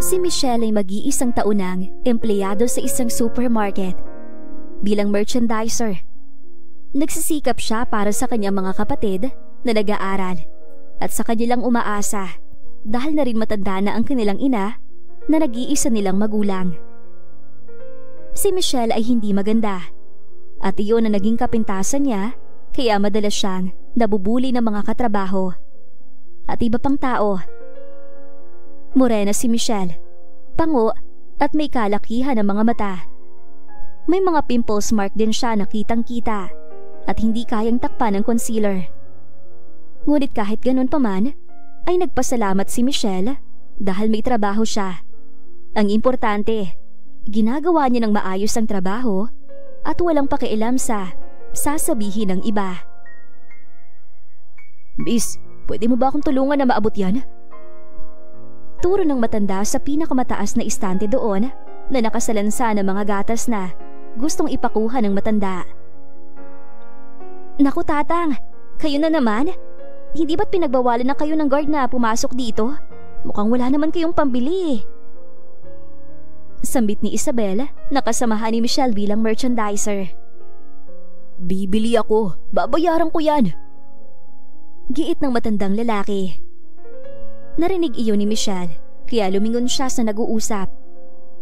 Si Michelle ay mag-iisang taonang empleyado sa isang supermarket. Bilang merchandiser, nagsisikap siya para sa kanyang mga kapatid na nag-aaral at sa kanilang umaasa dahil na rin matanda na ang kanilang ina na nag-iisa nilang magulang. Si Michelle ay hindi maganda at iyon ang naging kapintasan niya, kaya madalas siyang nabubuli ng mga katrabaho at iba pang tao. Morena si Michelle, pango at may kalakihan ng mga mata. May mga pimples mark din siya na kitang-kita at hindi kayang takpan ng concealer. Ngunit kahit ganun pa man, ay nagpasalamat si Michelle dahil may trabaho siya. Ang importante, ginagawa niya ng maayos ang trabaho at walang pakialam sa sasabihin ng iba. "Miss, pwede mo ba akong tulungan na maabot yan?" Turo ng matanda sa pinakamataas na istante doon na nakasalansa ng mga gatas na gustong ipakuha ng matanda. "Naku tatang, kayo na naman? Hindi ba't pinagbawalan na kayo ng guard na pumasok dito? Mukhang wala naman kayong pambili." Sambit ni Isabel na kasamahan ni Michelle bilang merchandiser. "Bibili ako, babayaran ko yan." Giit ng matandang lalaki. Narinig iyon ni Michelle, kaya lumingon siya sa nag-uusap.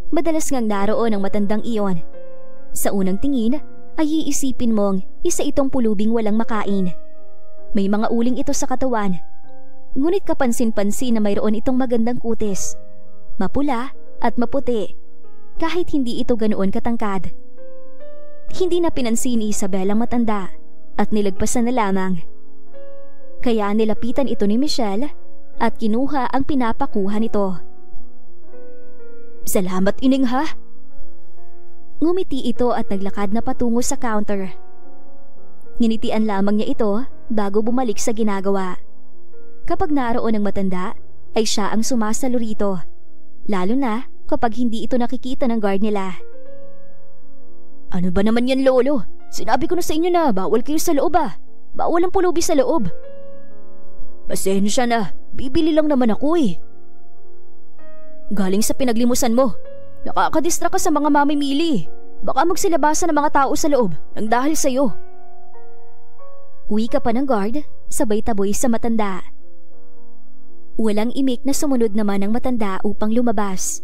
Madalas ngang naroon ang matandang iyon. Sa unang tingin ay iisipin mong isa itong pulubing walang makain. May mga uling ito sa katawan. Ngunit kapansin-pansin na mayroon itong magandang kutis. Mapula at maputi, kahit hindi ito ganoon katangkad. Hindi na pinansin ni Isabel ang matanda at nilagpasan na lamang. Kaya nilapitan ito ni Michelle at kinuha ang pinapakuha nito. "Salamat ining ha." Ngumiti ito at naglakad na patungo sa counter. Nginitian lamang niya ito bago bumalik sa ginagawa. Kapag naroon ang matanda, ay siya ang sumasalo rito, lalo na kapag hindi ito nakikita ng guard nila. "Ano ba naman yan, lolo? Sinabi ko na sa inyo na bawal kayo sa loob ah. Bawal ang pulubi sa loob." "Pasensya na, bibili lang naman ako eh." "Galing sa pinaglimusan mo. Nakakadistract ka sa mga mamimili. Baka magsilabasan ng mga tao sa loob nang dahil sa'yo." Uwi ka pa ng guard, sabay taboy sa matanda. Walang imik na sumunod naman ang matanda upang lumabas.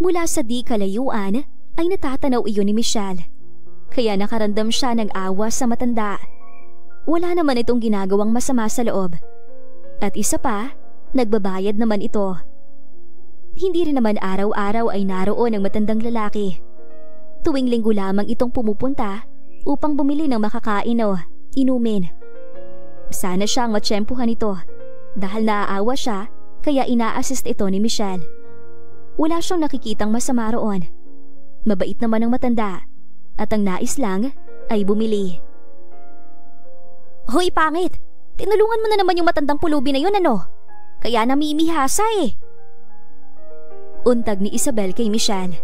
Mula sa di kalayuan ay natatanaw iyon ni Michelle, kaya nakaramdam siya ng awa sa matanda. Wala naman itong ginagawang masama sa loob. At isa pa, nagbabayad naman ito. Hindi rin naman araw-araw ay naroon ang matandang lalaki. Tuwing linggo lamang itong pumupunta upang bumili ng makakain o inumin. Sana siyang matsyempuhan ito dahil naaawa siya, kaya ina-assist ito ni Michelle. Wala siyang nakikitang masama roon. Mabait naman ang matanda at ang nais lang ay bumili. "Hoy pangit, tinulungan mo na naman yung matandang pulubi na yun ano? Kaya namimihasa eh." Untag ni Isabel kay Michelle.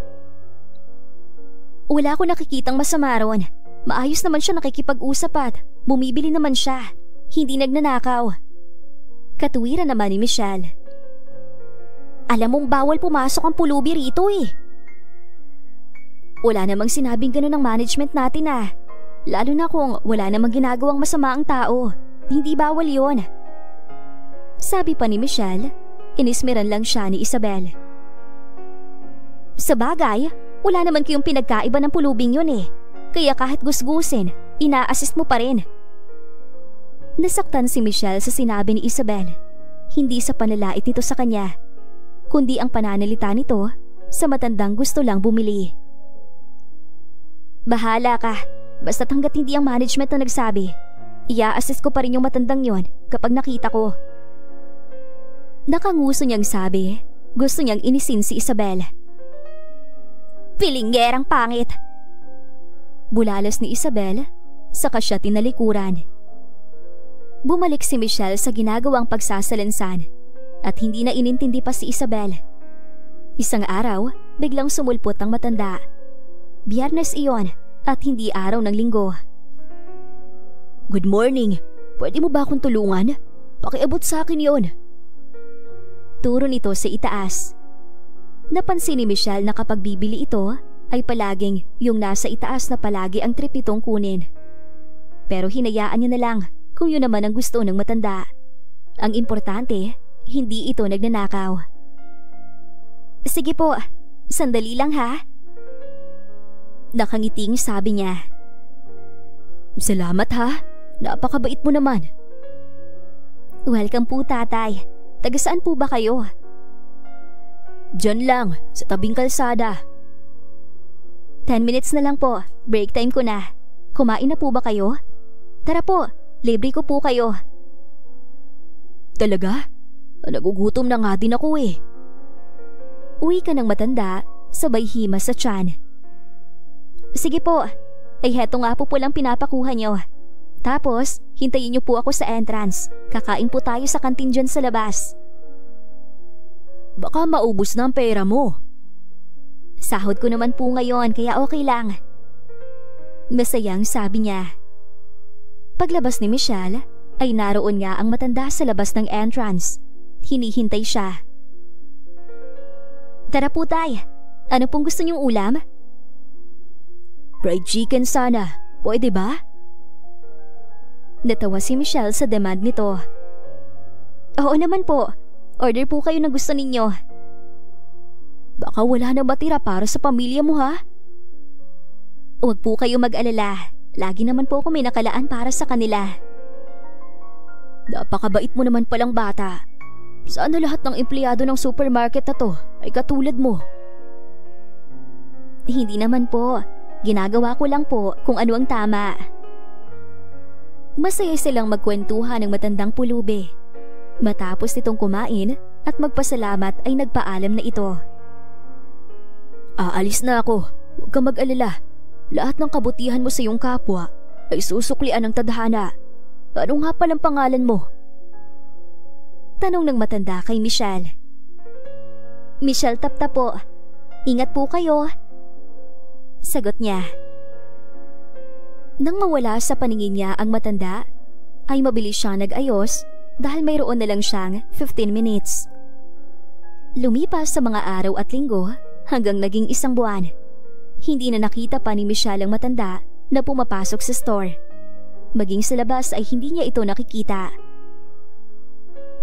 "Wala ko nakikitang masama ron. Maayos naman siya nakikipag-usap at bumibili naman siya. Hindi nagnanakaw." Katuwiran naman ni Michelle. "Alam mong bawal pumasok ang pulubi rito eh." "Wala namang sinabing gano'n ng management natin ah. Lalo na kung wala namang ginagawang masama ang tao. Hindi bawal yon." Sabi pa ni Michelle, inismeran lang siya ni Isabel. "Sa bagay, wala naman kayong pinagkaiba ng pulubing yun eh. Kaya kahit gusgusin, ina-assist mo pa rin." Nasaktan si Michelle sa sinabi ni Isabel. Hindi sa panlalait nito sa kanya, kundi ang pananalita nito sa matandang gusto lang bumili. "Bahala ka. Basta't hanggat hindi ang management na nagsabi, ia-assist ko pa rin yung matandang yon kapag nakita ko." Nakanguso niyang sabi, gusto niyang inisin si Isabel. "Pilinggerang pangit." Bulalas ni Isabel, saka siya tinalikuran. Bumalik si Michelle sa ginagawang pagsasalansan at hindi na inintindi pa si Isabel. Isang araw, biglang sumulpot ang matanda. Biyernes iyon at hindi araw ng linggo. "Good morning. Pwede mo ba akong tulungan? Pakiabot sa akin yon." Turo nito sa itaas. Napansin ni Michelle na kapag bibili ito ay palaging yung nasa itaas na palagi ang trip nitong kunin. Pero hinayaan niya na lang kung yun naman ang gusto ng matanda. Ang importante, hindi ito nagnanakaw. Sige po, sandali lang ha. Nakangiting sabi niya. Salamat ha, napakabait mo naman. Welcome po tatay, taga saan po ba kayo? Diyan lang, sa tabing kalsada. 10 minutes na lang po, break time ko na. Kumain na po ba kayo? Tara po, libre ko po kayo. Talaga? Nagugutom na nga din ako eh. Uwi ka ng matanda, sabay himas sa tiyan. Sige po, ay heto nga po lang pinapakuha niyo. Tapos, hintayin niyo po ako sa entrance. Kakain po tayo sa kantin dyan sa labas. Baka maubos na ang pera mo. Sahod ko naman po ngayon kaya okay lang. Masayang sabi niya. Paglabas ni Michelle, ay naroon nga ang matanda sa labas ng entrance. Hinihintay siya. Tara po tay, ano pong gusto niyong ulam? Fried chicken sana, pwede ba? Natawa si Michelle sa demand nito. Oo naman po, order po kayo ng gusto ninyo. Baka wala na matira para sa pamilya mo ha? Huwag po kayo mag-alala, lagi naman po ako may nakalaan para sa kanila. Napakabait mo naman palang bata. Sana lahat ng empleyado ng supermarket na to ay katulad mo? Hindi naman po, ginagawa ko lang po kung ano ang tama. Masaya silang magkwentuhan ng matandang pulubi. Matapos nitong kumain at magpasalamat ay nagpaalam na ito. Aalis na ako, huwag kang mag-alala. Lahat ng kabutihan mo sa iyong kapwa ay susuklian ng tadhana. Ano nga palang pangalan mo? Tanong ng matanda kay Michelle. Michelle Tapta po. Ingat po kayo. Sagot niya. Nang mawala sa paningin niya ang matanda, ay mabilis siya nag-ayos dahil mayroon na lang siyang 15 minutes. Lumipas sa mga araw at linggo hanggang naging 1 buwan. Hindi na nakita pa ni Michelle ang matanda na pumapasok sa store. Maging sa labas ay hindi niya ito nakikita.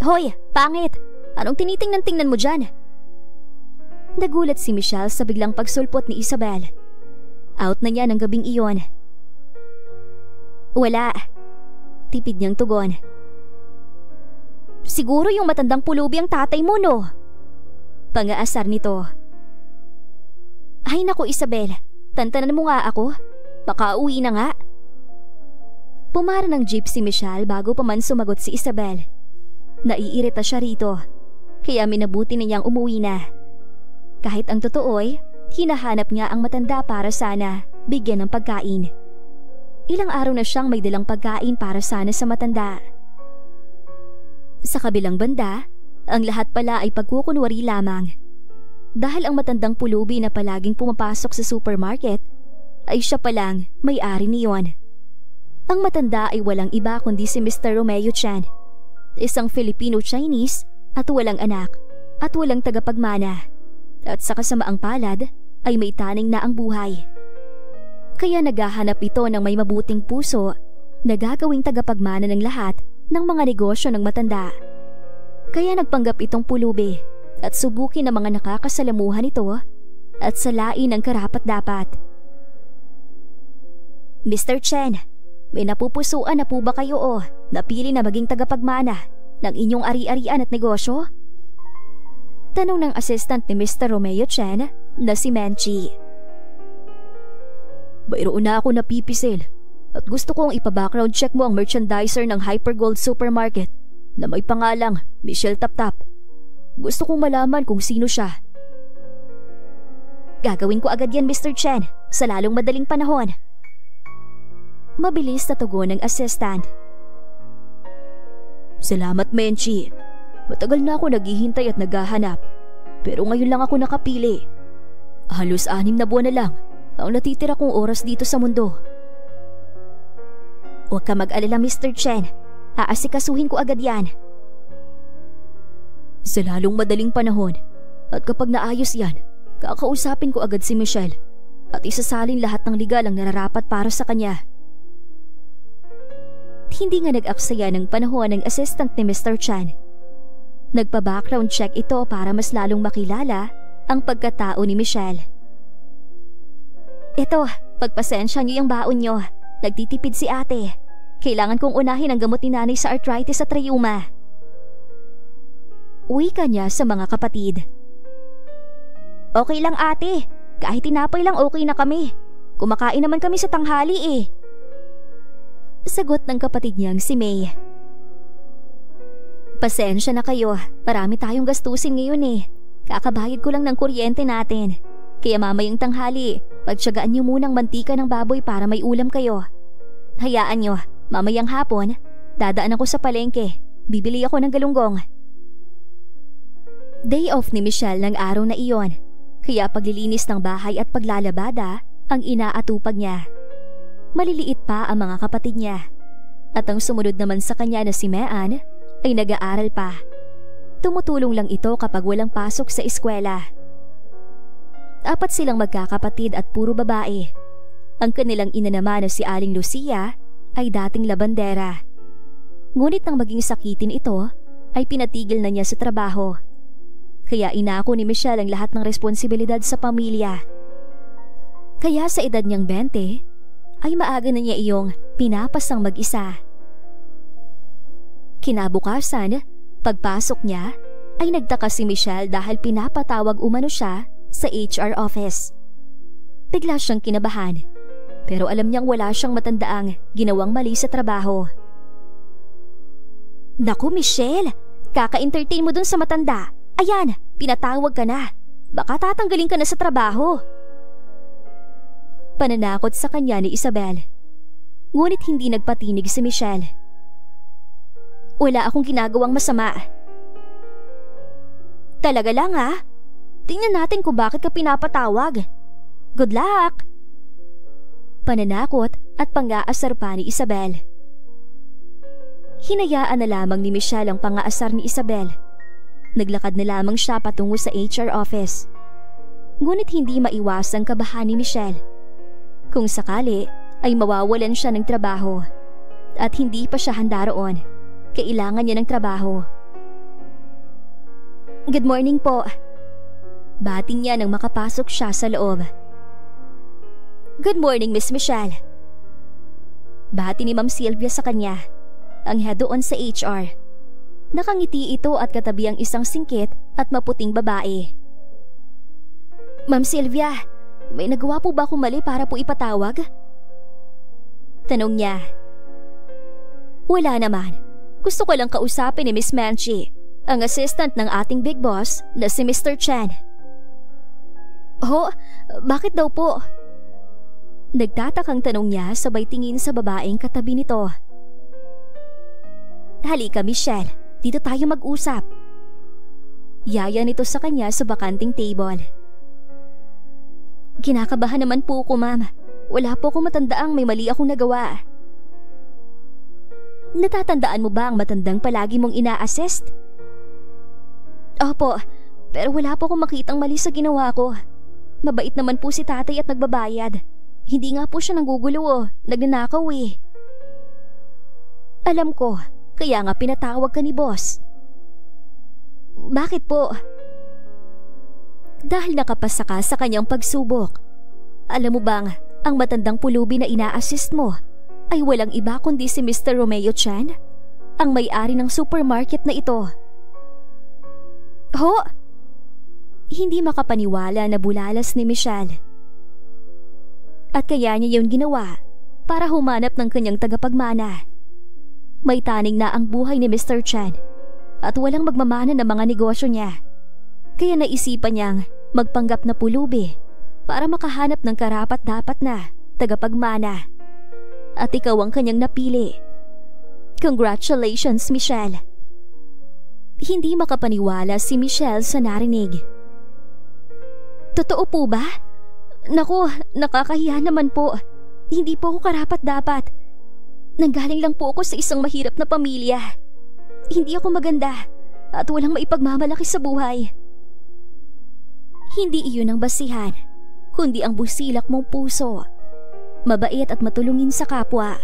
Hoy, pangit! Anong tinitingnan-tingnan mo dyan? Nagulat si Michelle sa biglang pagsulpot ni Isabel. Out na niya ng gabing iyon. Wala. Tipid niyang tugon. Siguro yung matandang pulubi ang tatay mo, no? Pangaasar nito. Ay naku Isabel, tantanan mo nga ako. Baka uwi na nga. Pumara ng jeep si Michelle bago pa man sumagot si Isabel. Naiirita siya rito, kaya minabuti na niyang umuwi na. Kahit ang totoo'y, hinahanap niya ang matanda para sana bigyan ng pagkain. Ilang araw na siyang may dalang pagkain para sana sa matanda. Sa kabilang banda, ang lahat pala ay pagkukunwari lamang. Dahil ang matandang pulubi na palaging pumapasok sa supermarket ay siya palang may-ari niyon. Ang matanda ay walang iba kundi si Mr. Romeo Chan, isang Filipino-Chinese at walang anak at walang tagapagmana. At sa kasamaang palad ay may taning na ang buhay. Kaya naghahanap ito ng may mabuting puso na gagawing tagapagmana ng lahat ng mga negosyo ng matanda. Kaya nagpanggap itong pulubi at subukin ang mga nakakasalamuhan ito at salain ang karapat-dapat. Mr. Chen, may napupusuan na po ba kayo o napili na maging tagapagmana ng inyong ari-arian at negosyo? Tanong ng assistant ni Mr. Romeo Chen na si Menchi. Mayroon na ako napipisil at gusto kong ipa-background check mo ang merchandiser ng Hypergold Supermarket na may pangalang Michelle Taptap. Gusto kong malaman kung sino siya. Gagawin ko agad yan Mr. Chen sa lalong madaling panahon. Mabilis na tugon ng assistant. Salamat Menchi. Matagal na ako naghihintay at naghahanap. Pero ngayon lang ako nakapili. Halos 6 na buwan na lang ang natitira kong oras dito sa mundo. Huwag ka mag-alala Mr. Chen. Aasikasuhin ko agad yan. Sa lalong madaling panahon, At kapag naayos yan, kakausapin ko agad si Michelle at isasalin lahat ng legal ang nararapat para sa kanya. Hindi nga nag-aksaya ng panahon ng assistant ni Mr. Chan. Nagpa-background check ito para mas lalong makilala ang pagkatao ni Michelle. Ito, pagpasensya niyo yung baon niyo. Nagtitipid si ate. Kailangan kong unahin ang gamot ni nanay sa arthritis at rheuma. Wika niya sa mga kapatid. Okay lang ate, kahit tinapay lang okay na kami. Kumakain naman kami sa tanghali eh. Sagot ng kapatid niyang si May. Pasensya na kayo, marami tayong gastusin ngayon eh. Kakabayad ko lang ng kuryente natin. Kaya mamayang tanghali, pagtsagaan niyo munang mantika ng baboy para may ulam kayo. Hayaan niyo, mamayang hapon, dadaan ako sa palengke. Bibili ako ng galunggong. Day off ni Michelle ng araw na iyon, kaya paglilinis ng bahay at paglalabada ang inaatupag niya. Maliliit pa ang mga kapatid niya. At ang sumunod naman sa kanya na si Mean ay nag-aaral pa. Tumutulong lang ito kapag walang pasok sa eskwela. 4 silang magkakapatid at puro babae. Ang kanilang ina naman na si Aling Lucia ay dating labandera. Ngunit nang maging sakitin ito, ay pinatigil na niya sa trabaho. Kaya inako ni Michelle ang lahat ng responsibilidad sa pamilya. Kaya sa edad niyang 20, ay maaga na niya iyong pinapasang mag-isa. Kinabukasan, pagpasok niya, ay nagtaka si Michelle dahil pinapatawag umano siya sa HR office. Bigla siyang kinabahan, pero alam niyang wala siyang matandaang ginawang mali sa trabaho. Naku Michelle, kaka-entertain mo dun sa matanda. Ayan, pinatawag ka na. Baka tatanggalin ka na sa trabaho. Pananakot sa kanya ni Isabel. Ngunit hindi nagpatinig si Michelle. Wala akong ginagawang masama. Talaga lang ha? Tingnan natin kung bakit ka pinapatawag. Good luck! Pananakot at pang-aasar pa ni Isabel. Hinayaan na lamang ni Michelle ang pang-aasar ni Isabel. Naglakad na lamang siya patungo sa HR office. Ngunit hindi maiwasang kabahan ni Michelle. Kung sakali ay mawawalan siya ng trabaho at hindi pa siya handa roon. Kailangan niya ng trabaho. Good morning po. Bating niya nang makapasok siya sa loob. Good morning, Miss Michelle. Bati ni Ma'am Sylvia sa kanya, ang head doon sa HR. Nakangiti ito at katabi ang isang singkit at maputing babae. Ma'am Sylvia, may nagawa po ba akong mali para po ipatawag? Tanong niya. Wala naman. Gusto ko lang kausapin ni Miss Manchi, ang assistant ng ating big boss na si Mr. Chen. Oh, bakit daw po? Nagtatakang tanong niya sabay tingin sa babaeng katabi nito. Halika Michelle. Dito tayo mag-usap. Yaya nito sa kanya sa bakanting table. Kinakabahan naman po ko, ma'am. Wala po akong matandaang may mali akong nagawa. Natatandaan mo ba ang matandang palagi mong ina-assist? Opo, pero wala po akong makitang mali sa ginawa ko. Mabait naman po si tatay at nagbabayad. Hindi nga po siya nanggugulo, nagnanakaw eh. Alam ko. Kaya nga pinatawag ka ni boss. Bakit po? Dahil nakapasa ka sa kanyang pagsubok. Alam mo bang ang matandang pulubi na ina-assist mo ay walang iba kundi si Mr. Romeo Chan, ang may-ari ng supermarket na ito. Ho? Hindi makapaniwala na bulalas ni Michelle. At kaya niya yun ginawa para humanap ng kanyang tagapagmana. May taning na ang buhay ni Mr. Chan at walang magmamana ng mga negosyo niya. Kaya naisipan niyang magpanggap na pulubi para makahanap ng karapat-dapat na tagapagmana. At ikaw ang kanyang napili. Congratulations, Michelle. Hindi makapaniwala si Michelle sa narinig. Totoo po ba? Naku, nakakahiya naman po. Hindi po ako karapat-dapat. Nanggaling lang po ako sa isang mahirap na pamilya. Hindi ako maganda at walang maipagmamalaki sa buhay. Hindi iyon ang basihan, kundi ang busilak mong puso. Mabait at matulungin sa kapwa.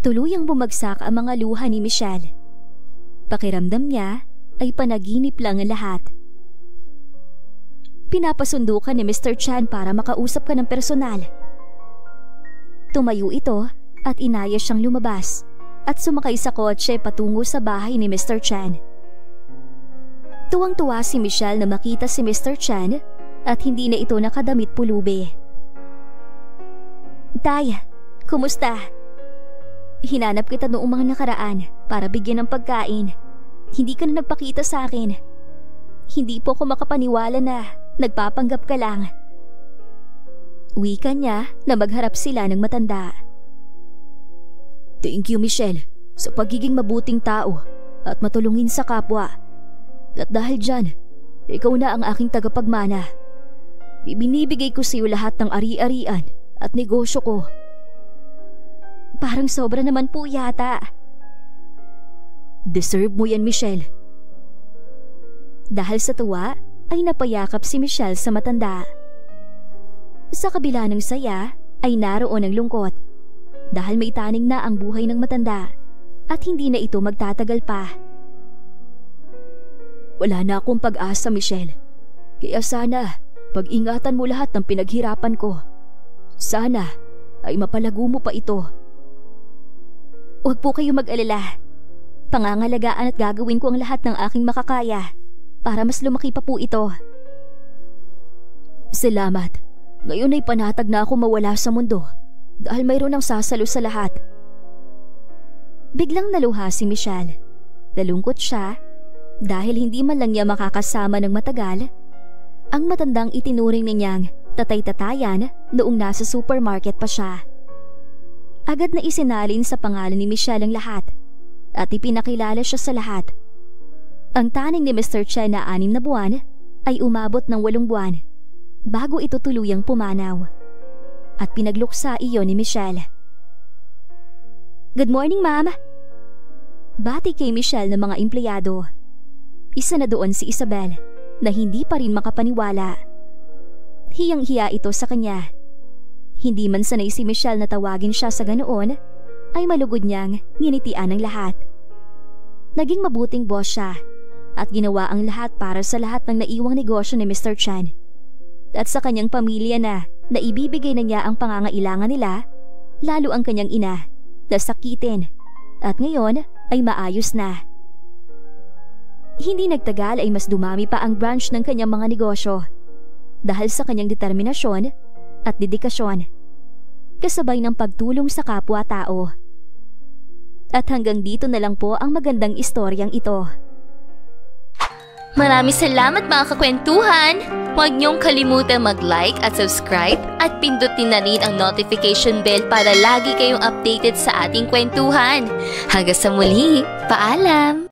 Tuluyang bumagsak ang mga luha ni Michelle. Pakiramdam niya ay panaginip lang ang lahat. Pinapasundo ka ni Mr. Chan para makausap ka ng personal. Tumayo ito at inaya siyang lumabas at sumakay sa kotse patungo sa bahay ni Mr. Chan. Tuwang-tuwa si Michelle na makita si Mr. Chan at hindi na ito nakadamit pulubi. Tay, kumusta? Hinanap kita noong mga nakaraan para bigyan ng pagkain. Hindi ka na nagpakita sa akin. Hindi po ako makapaniwala na nagpapanggap ka lang. Wika niya na magharap sila ng matanda. Thank you, Michelle, sa pagiging mabuting tao at matulungin sa kapwa. At dahil dyan, ikaw na ang aking tagapagmana. Ibinibigay ko sa iyo lahat ng ari-arian at negosyo ko. Parang sobra naman po yata. Deserve mo yan, Michelle. Dahil sa tuwa, ay napayakap si Michelle sa matanda. Sa kabila ng saya, ay naroon ang lungkot. Dahil may taning na ang buhay ng matanda at hindi na ito magtatagal pa. Wala na akong pag-asa, Michelle. Kaya sana, pag-ingatan mo lahat ng pinaghirapan ko. Sana, ay mapalago mo pa ito. Huwag po kayo mag-alala. Pangangalagaan at gagawin ko ang lahat ng aking makakaya para mas lumaki pa po ito. Salamat. Ngayon ay panatag na ako mawala sa mundo dahil mayroon ang sasalo sa lahat. Biglang naluha si Michelle. Nalungkot siya dahil hindi man lang niya makakasama ng matagal ang matandang itinuring niyang tatay-tatayan noong nasa supermarket pa siya. Agad na isinalin sa pangalan ni Michelle ang lahat at ipinakilala siya sa lahat. Ang taning ni Mr. Chen na 6 na buwan ay umabot ng 8 buwan bago ito tuluyang pumanaw at pinagluksa iyon ni Michelle. Good morning, ma'am. Bati kay Michelle ng mga empleyado. Isa na doon si Isabel na hindi pa rin makapaniwala. Hiyang-hiya ito sa kanya. Hindi man sanay si Michelle na tawagin siya sa ganoon, ay malugod niyang nginitian ang lahat. Naging mabuting boss siya at ginawa ang lahat para sa lahat ng naiwang negosyo ni Mr. Chan. At sa kanyang pamilya na ibibigay na niya ang pangangailangan nila, lalo ang kanyang ina, nasakitin, at ngayon ay maayos na. Hindi nagtagal ay mas dumami pa ang branch ng kanyang mga negosyo dahil sa kanyang determinasyon at dedikasyon, kasabay ng pagtulong sa kapwa-tao. At hanggang dito na lang po ang magandang istoryang ito. Maraming salamat mga kakwentuhan! Huwag niyong kalimutan mag-like at subscribe at pindutin na rin ang notification bell para lagi kayong updated sa ating kwentuhan. Hanggang sa muli, paalam!